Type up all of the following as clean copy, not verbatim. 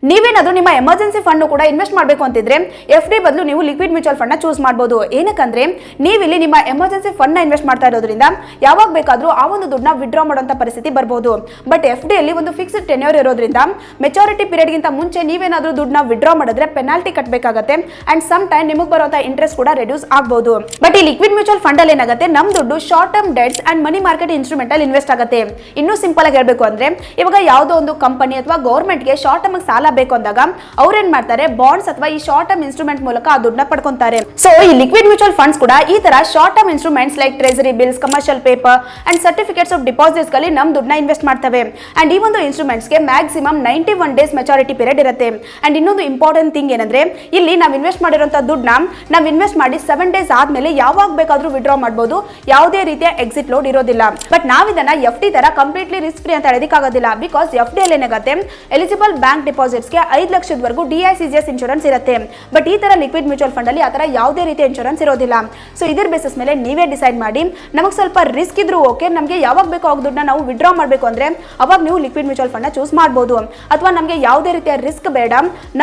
ನೀವೇನಾದ್ರೂ ನಿಮ್ಮ emergency fund ಕೂಡ ಇನ್ವೆಸ್ಟ್ ಮಾಡಬೇಕು ಅಂತಿದ್ರೆ ಎಫ್ಡಿ ಬದಲು ನೀವು ಲಿಕ್ವಿಡ್ ಮ್ಯೂಚುವಲ್ ಫಂಡ್ ನ ಚೂಸ್ ಮಾಡಬಹುದು. ಏನಕ್ಕಂದ್ರೆ ನೀವು ಇಲ್ಲಿ ನಿಮ್ಮ ಎಮರ್ಜೆನ್ಸಿ ಫಂಡ್ ನ ಇನ್ವೆಸ್ಟ್ ಮಾಡ್ತಾ ಇರೋದ್ರಿಂದ ಯಾವಾಗ ಬೇಕಾದ್ರೂ ಆ ಒಂದು ದುಡ್ಡನ್ನ ವಿಡ್ರಾ ಮಾಡುವಂತ ಪರಿಸ್ಥಿತಿ ಬರಬಹುದು. ಬಟ್ ಎಫ್ಡಿ ಅಲ್ಲಿ ಒಂದು ಫಿಕ್ಸ್ಡ್ ಟೆನ್ಯೂರ್ ಇರೋದ್ರಿಂದ ಮೆಚುರಿಟಿ ಪೀರಿಯಡ್ ಗಿಂತ ಮುಂಚೆ ನೀವೇನಾದ್ರೂ ದುಡ್ಡನ್ನ ವಿಡ್ರಾ ಮಾಡಿದ್ರೆ ಪೆನಾಲ್ಟಿ ಕಟ್ಟಬೇಕಾಗುತ್ತೆ ಅಂಡ್ ಸಮ್ ಟೈಮ್ ನಿಮಗೆ ಬರುವಂತ ಇಂಟ್ರೆಸ್ಟ್ ಕೂಡ ರೆಡ್ಯೂಸ್ ಆಗಬಹುದು. ಬಟ್ ಈ ಲಿಕ್ವಿಡ್ ಮ್ಯೂಚುವಲ್ ಫಂಡ್ ಅಲ್ಲಿ ಏನಾಗುತ್ತೆ, ನಮ್ ದುಡ್ಡು short term debts and money market instrument ಅಲ್ಲಿ ಇನ್ವೆಸ್ಟ್ ಆಗುತ್ತೆ. ಇನ್ನೂ ಸಿಂಪಲ್ ಆಗಿ ಹೇಳಬೇಕು ಅಂದ್ರೆ ಇವಾಗ ಯಾವುದೋ ಒಂದು ಕಂಪನಿ ಅಥವಾ ಗವರ್ಮೆಂಟ್ ಗೆ ಶಾರ್ಟ್ ಟರ್ಮ್ ಸಾಲ ಬೇಕು ಅಂದಾಗ ಅವ್ರು ಏನ್ ಮಾಡ್ತಾರೆ, ಬಾಂಡ್ಸ್ ಅಥವಾ ಈ ಶಾರ್ಟ್ ಟರ್ಮ್ ಇನ್ಸ್ಟ್ರೂಮೆಂಟ್ ಮೂಲಕ ಆ ದುಡ್ಡನ್ನ ಪಡ್ಕೊಂತಾರೆ. ಸೊ ಈ ಲಿಕ್ವಿಡ್ ಮ್ಯೂಚುವಲ್ ಫಂಡ್ಸ್ ಕೂಡ ಈ ತರ short term instruments like treasury bills, commercial paper and certificates of deposits ಗಳಲ್ಲಿ ನಮ್ ದುಡ್ಡನ್ನ ಇನ್ವೆಸ್ಟ್ ಮಾಡ್ತವೆ. ಅಂಡ್ ಈ ಒಂದು ಇನ್ಸ್ಟ್ರೂಮೆಂಟ್ಸ್ ಗೆ ಮ್ಯಾಕ್ಸಿಮಮ್ 91 ಡೇಸ್ ಮೆಚುರಿಟಿ ಪೀರಿಯಡ್ ಇರುತ್ತೆ. ಅಂಡ್ ಇನ್ನೊಂದು ಇಂಪಾರ್ಟೆಂಟ್ ಥಿಂಗ್ ಏನಂದ್ರೆ ಇಲ್ಲಿ ನಾವು ಇನ್ವೆಸ್ಟ್ ಮಾಡಿರುವಂತಹ ದುಡ್ಡನ್ನ ನಾವು ಇನ್ವೆಸ್ಟ್ ಮಾಡಿ 7 ಡೇಸ್ ಆದ್ಮೇಲೆ ಯಾವಾಗ ಬೇಕಾದ್ರೂ ವಿಡ್ರಾ ಮಾಡಬಹುದು. ಯಾವುದೇ ರೀತಿಯ ಎಕ್ಸಿಟ್ ಲೋಡ್ ಇರೋದಿಲ್ಲ. ಬಟ್ ನಾವು ಇದನ್ನ ಎಫ್ಡಿ ತರ ಕಂಪ್ಲೀಟ್ಲಿ ರಿಸ್ಕ್ ಫ್ರೀ ಅಂತ ಹೇಳೋದಕ್ಕಾಗೋದಿಲ್ಲ. ಬಿಕಾಸ್ ಎಫ್ಡಿ ಅಲ್ಲಿ ಏನಾಗುತ್ತೆ, ಎಲಿಜಿಬಲ್ ಬ್ಯಾಂಕ್ ಡಿಪಾಸಿಟ್ಸ್ ಗೆ 5 ಲಕ್ಷದವರೆಗೂ DICGS ಇನ್ಶೂರೆನ್ಸ್ ಇರುತ್ತೆ. ಬಟ್ ಈ ತರ ಲಿಕ್ವಿಡ್ ಮ್ಯೂಚುವಲ್ ಫಂಡ್ ಅಲ್ಲಿ ಆತರ ಯಾವುದೇ ರೀತಿಯ ಇನ್ಶೂರೆನ್ಸ್ ಇರೋದಿಲ್ಲ. ಸೊ ಇದರ ಬೇಸಿಸ್ ಮೇಲೆ ನೀವೇ ಡಿಸೈಡ್ ಮಾಡಿ, ನಮಗೆ ಸ್ವಲ್ಪ ರಿಸ್ಕ್ ಇದ್ರೂ ಓಕೆ, ನಮಗೆ ಯಾವಾಗ ಬೇಕೋ ಆಗ ದುಡ್ಡನ್ನ ನಾವು ವಿಡ್ರಾ ಮಾಡಬೇಕು ಅಂದ್ರೆ ಅವಾಗ ನೀವು ಲಿಕ್ವಿಡ್ ಮ್ಯೂಚುವಲ್ ಫಂಡ್ ನ ಚೂಸ್ ಮಾಡಬಹುದು. ಅಥವಾ ನಮಗೆ ಯಾವುದೇ ರೀತಿಯ ರಿಸ್ಕ್ ಬೇಡ,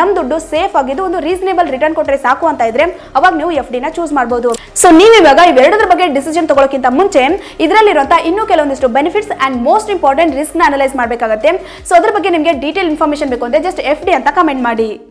ನಮ್ ದುಡ್ಡು ಸೇಫ್ ಆಗಿದ್ದು ಒಂದು ರೀಸನೇಬಲ್ ರಿಟರ್ನ್ ಕೊಟ್ಟರೆ ಸಾಕು ಅಂತ ಇದ್ರೆ ಅವಾಗ ನೀವು ಎಫ್ಡಿ ನ ಚೂಸ್ ಮಾಡಬಹುದು. ಸೊ ನೀವು ಇವಾಗ ಇವೆರಡರ ಬಗ್ಗೆ ಡಿಸಿಷನ್ ತಗೊಳ್ಳೋಕ್ಕಿಂತ ಮುಂಚೆ ಇದರಲ್ಲಿರುವಂತಹ ಇನ್ನೂ ಕೆಲವೊಂದಿಷ್ಟು benefits and most important risk ನ ಅನಲೈಸ್ ಮಾಡಬೇಕಾಗುತ್ತೆ. ಸೊ ಅದ್ರ ಬಗ್ಗೆ ನಿಮಗೆ ಡೀಟೇಲ್ ಇನ್ಫಾರ್ಮೇಶನ್ ಬೇಕು ಅಂದ್ರೆ ಜಸ್ಟ್ ಎಫ್ಡಿ ಅಂತ ಕಮೆಂಟ್ ಮಾಡಿ.